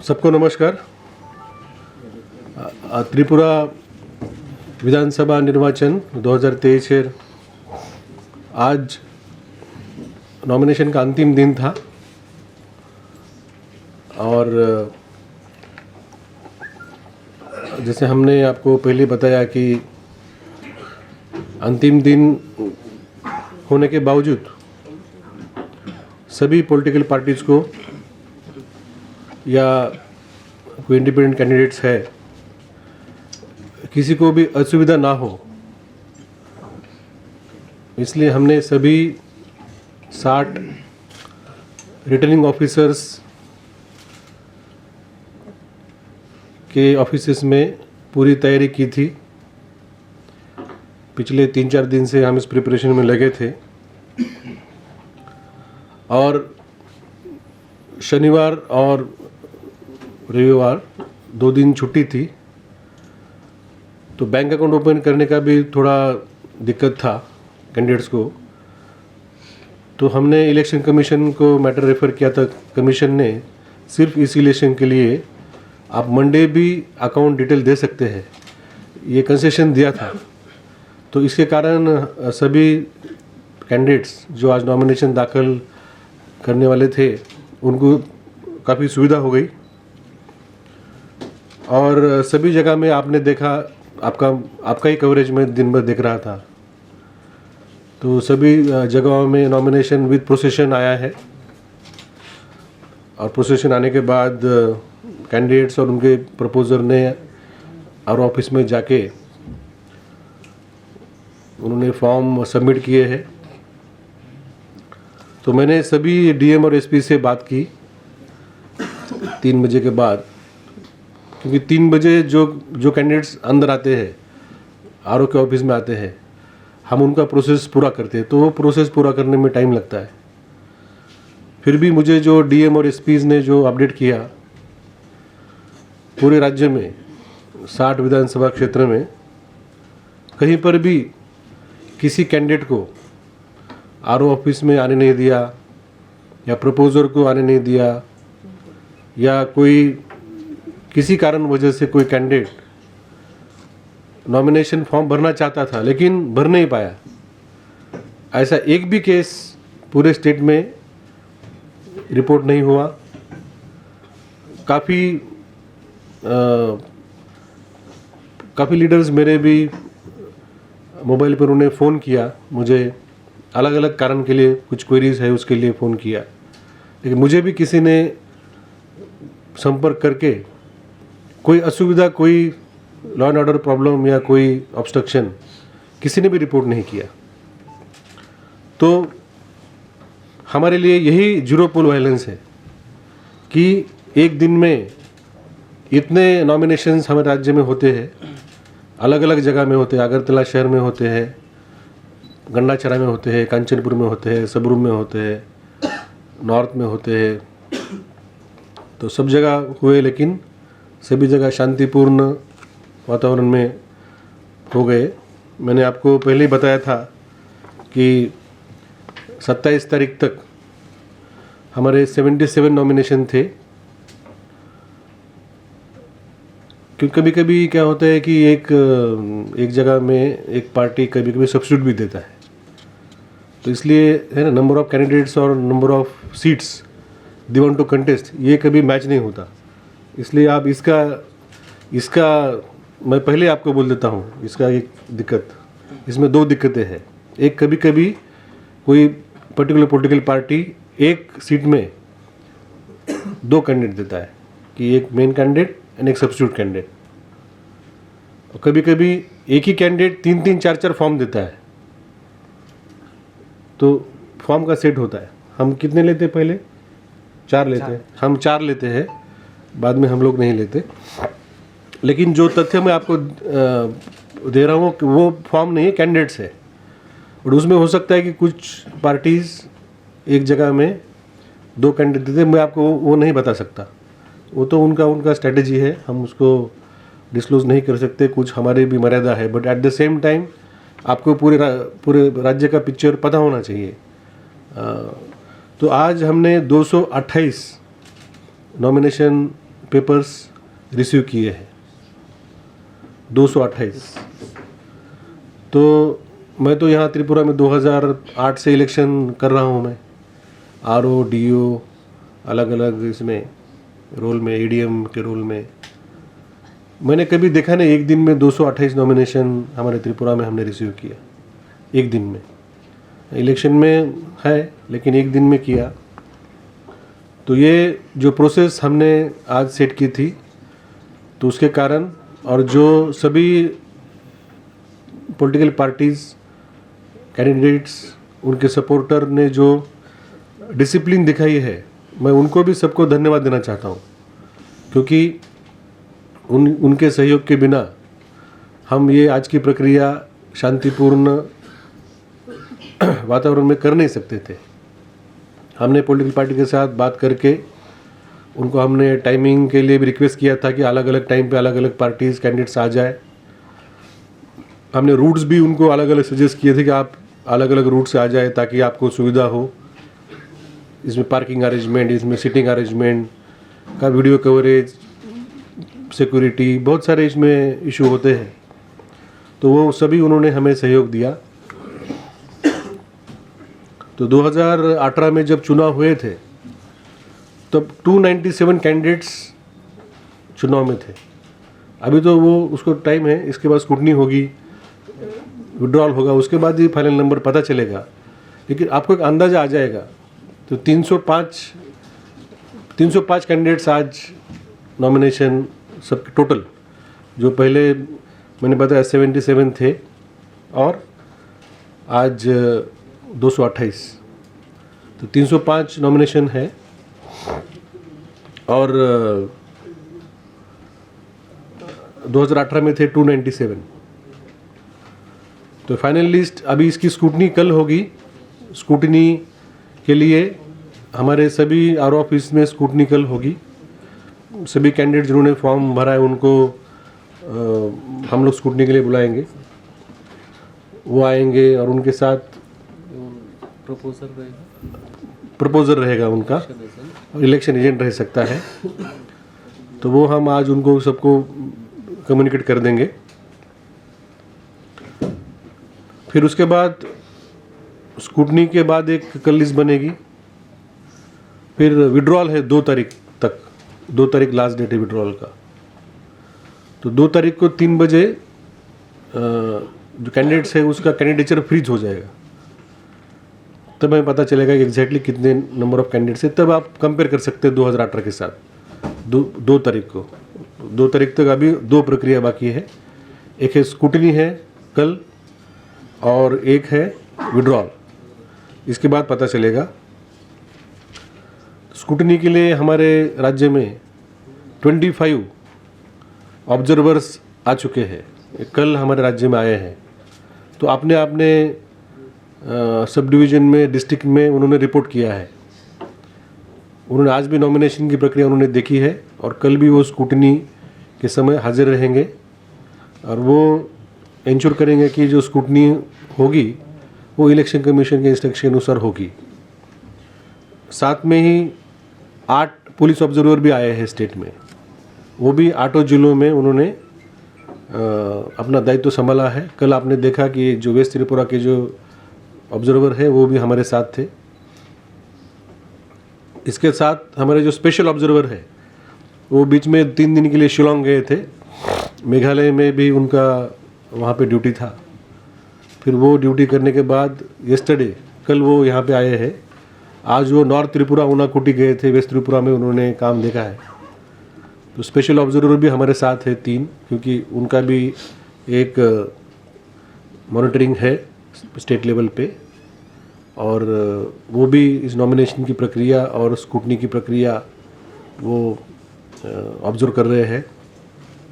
सबको नमस्कार। त्रिपुरा विधानसभा निर्वाचन 2023 है। आज नॉमिनेशन का अंतिम दिन था और जैसे हमने आपको पहले बताया कि अंतिम दिन होने के बावजूद सभी पॉलिटिकल पार्टीज़ को या कोई इंडिपेंडेंट कैंडिडेट्स है, किसी को भी असुविधा ना हो, इसलिए हमने सभी 60 रिटर्निंग ऑफिसर्स के ऑफिसेस में पूरी तैयारी की थी। पिछले 3-4 दिन से हम इस प्रिपरेशन में लगे थे और शनिवार और रविवार 2 दिन छुट्टी थी, तो बैंक अकाउंट ओपन करने का भी थोड़ा दिक्कत था कैंडिडेट्स को। तो हमने इलेक्शन कमीशन को मैटर रेफ़र किया था। कमीशन ने सिर्फ इस इलेक्शन के लिए आप मंडे भी अकाउंट डिटेल दे सकते हैं, ये कंसेशन दिया था। तो इसके कारण सभी कैंडिडेट्स जो आज नॉमिनेशन दाखिल करने वाले थे उनको काफ़ी सुविधा हो गई और सभी जगह में आपने देखा, आपका ही कवरेज में दिन भर देख रहा था। तो सभी जगहों में नॉमिनेशन विद प्रोसेशन आया है और प्रोसेशन आने के बाद कैंडिडेट्स और उनके प्रपोजर ने और ऑफिस में जाके उन्होंने फॉर्म सबमिट किए हैं। तो मैंने सभी डीएम और एसपी से बात की 3 बजे के बाद, क्योंकि 3 बजे जो कैंडिडेट्स अंदर आते हैं, आरओ के ऑफिस में आते हैं, हम उनका प्रोसेस पूरा करते हैं, तो वो प्रोसेस पूरा करने में टाइम लगता है। फिर भी मुझे जो डीएम और एसपीज़ ने जो अपडेट किया, पूरे राज्य में 60 विधानसभा क्षेत्र में कहीं पर भी किसी कैंडिडेट को आरओ ऑफिस में आने नहीं दिया या प्रपोजर को आने नहीं दिया या कोई किसी कारण वजह से कोई कैंडिडेट नॉमिनेशन फॉर्म भरना चाहता था लेकिन भर नहीं पाया, ऐसा एक भी केस पूरे स्टेट में रिपोर्ट नहीं हुआ। काफ़ी लीडर्स मेरे भी मोबाइल पर उन्हें फ़ोन किया, मुझे अलग अलग कारण के लिए, कुछ क्वेरीज है उसके लिए फ़ोन किया, लेकिन मुझे भी किसी ने संपर्क करके कोई असुविधा, कोई लॉ एंड ऑर्डर प्रॉब्लम या कोई ऑब्स्ट्रक्शन किसी ने भी रिपोर्ट नहीं किया। तो हमारे लिए यही जीरो पोल वायलेंस है कि एक दिन में इतने नॉमिनेशंस हमारे राज्य में होते हैं, अलग अलग जगह में होते हैं। अगरतला शहर में होते हैं, गंडाचरा में होते हैं, कांचनपुर में होते हैं, सबरूम में होते हैं, नॉर्थ में होते हैं। तो सब जगह हुए, लेकिन सभी जगह शांतिपूर्ण वातावरण में हो गए। मैंने आपको पहले ही बताया था कि 27 तारीख तक हमारे 77 नॉमिनेशन थे। क्योंकि कभी कभी क्या होता है कि एक जगह में एक पार्टी कभी कभी सब्स्टिट्यूट भी देता है, तो इसलिए है ना, नंबर ऑफ कैंडिडेट्स और number of seats they want to contest, ये कभी मैच नहीं होता। इसलिए आप इसका मैं पहले आपको बोल देता हूँ, इसका एक दिक्कत, इसमें 2 दिक्कतें हैं। एक, कभी कभी कोई पर्टिकुलर पॉलिटिकल पार्टी एक सीट में 2 कैंडिडेट देता है कि एक मेन कैंडिडेट एंड एक सब्स्टिट्यूट कैंडिडेट। और कभी कभी एक ही कैंडिडेट 3-3, 4-4 फॉर्म देता है, तो फॉर्म का सेट होता है। हम कितने लेते हैं? पहले 4 लेते हैं, हम 4 लेते हैं, बाद में हम लोग नहीं लेते। लेकिन जो तथ्य मैं आपको दे रहा हूँ वो फॉर्म नहीं है, कैंडिडेट्स है। और उसमें हो सकता है कि कुछ पार्टीज़ एक जगह में 2 कैंडिडेट देते हैं, मैं आपको वो नहीं बता सकता, वो तो उनका स्ट्रेटजी है, हम उसको डिस्क्लोज नहीं कर सकते, कुछ हमारी भी मर्यादा है। But at the same time आपको पूरे राज्य का पिक्चर पता होना चाहिए। तो आज हमने 228 नॉमिनेशन पेपर्स रिसीव किए हैं, 228। तो मैं तो यहाँ त्रिपुरा में 2008 से इलेक्शन कर रहा हूँ मैं, आरओ डीओ अलग अलग इसमें रोल में, एडीएम के रोल में। मैंने कभी देखा नहीं एक दिन में 228 नॉमिनेशन हमारे त्रिपुरा में हमने रिसीव किया, एक दिन में। इलेक्शन में है लेकिन एक दिन में किया। तो ये जो प्रोसेस हमने आज सेट की थी, तो उसके कारण और जो सभी पॉलिटिकल पार्टीज़, कैंडिडेट्स, उनके सपोर्टर ने जो डिसिप्लिन दिखाई है, मैं उनको भी सबको धन्यवाद देना चाहता हूँ, क्योंकि उनके सहयोग के बिना हम ये आज की प्रक्रिया शांतिपूर्ण वातावरण में कर नहीं सकते थे। हमने पॉलिटिकल पार्टी के साथ बात करके उनको हमने टाइमिंग के लिए भी रिक्वेस्ट किया था कि अलग अलग टाइम पे अलग अलग पार्टीज़ कैंडिडेट्स आ जाए। हमने रूट्स भी उनको अलग अलग सजेस्ट किए थे कि आप अलग अलग रूट से आ जाए ताकि आपको सुविधा हो। इसमें पार्किंग अरेंजमेंट, इसमें सिटिंग अरेंजमेंट का वीडियो कवरेज, सिक्योरिटी, बहुत सारे इसमें इशू होते हैं। तो वो सभी उन्होंने हमें सहयोग दिया। तो 2018 में जब चुनाव हुए थे तब 297 कैंडिडेट्स चुनाव में थे। अभी तो वो उसको टाइम है, इसके बाद स्क्रूटनी होगी, विड्रॉल होगा, उसके बाद ही फाइनल नंबर पता चलेगा। लेकिन आपको एक अंदाज़ा आ जाएगा। तो 305 कैंडिडेट्स आज नॉमिनेशन सब टोटल, जो पहले मैंने बताया 77 थे और आज 228, तो 305 नॉमिनेशन है। और 2018 में थे 297। तो फाइनल लिस्ट अभी इसकी स्क्रूटनी कल होगी। स्क्रूटनी के लिए हमारे सभी आर ऑफिस में स्क्रूटनी कल होगी। सभी कैंडिडेट जिन्होंने फॉर्म भरा है उनको हम लोग स्क्रूटनी के लिए बुलाएंगे, वो आएंगे और उनके साथ प्रपोजर रहेगा उनका, इलेक्शन एजेंट रह सकता है। तो वो हम आज उनको सबको कम्युनिकेट कर देंगे। फिर उसके बाद स्क्रूटनी के बाद एक कल लिस्ट बनेगी। फिर विड्रॉल है 2 तारीख तक, 2 तारीख लास्ट डेट है विड्रॉल का। तो 2 तारीख को 3 बजे जो कैंडिडेट्स है उसका कैंडिडेचर फ्रीज हो जाएगा। तब हमें पता चलेगा कि एग्जैक्टली कितने नंबर ऑफ कैंडिडेट्स है। तब आप कंपेयर कर सकते हैं 2018 के साथ। 2 तारीख को, 2 तारीख तक अभी 2 प्रक्रिया बाकी है। एक है स्क्रूटनी है कल और एक है विड्रॉल, इसके बाद पता चलेगा। स्क्रूटनी के लिए हमारे राज्य में 25 ऑब्जर्वर्स आ चुके हैं, कल हमारे राज्य में आए हैं। तो आपने सब डिवीज़न में, डिस्ट्रिक्ट में उन्होंने रिपोर्ट किया है। उन्होंने आज भी नॉमिनेशन की प्रक्रिया उन्होंने देखी है और कल भी वो स्क्रूटनी के समय हाजिर रहेंगे और वो इंश्योर करेंगे कि जो स्क्रूटनी होगी वो इलेक्शन कमीशन के इंस्ट्रक्शन अनुसार होगी। साथ में ही 8 पुलिस ऑब्जर्वर भी आए हैं स्टेट में। वो भी 8 जिलों में उन्होंने अपना दायित्व संभाला है। कल आपने देखा कि जो वेस्ट त्रिपुरा के जो ऑब्जर्वर है वो भी हमारे साथ थे। इसके साथ हमारे जो स्पेशल ऑब्जर्वर है वो बीच में 3 दिन के लिए शिलोंग गए थे। मेघालय में भी उनका वहाँ पे ड्यूटी था। फिर वो ड्यूटी करने के बाद कल वो यहाँ पे आए हैं। आज वो नॉर्थ त्रिपुरा ऊनाकोटी गए थे, वेस्ट त्रिपुरा में उन्होंने काम देखा है। तो स्पेशल ऑब्जर्वर भी हमारे साथ है 3, क्योंकि उनका भी एक मॉनिटरिंग है स्टेट लेवल पे और वो भी इस नॉमिनेशन की प्रक्रिया और स्क्रूटनी की प्रक्रिया वो ऑब्जर्व कर रहे हैं।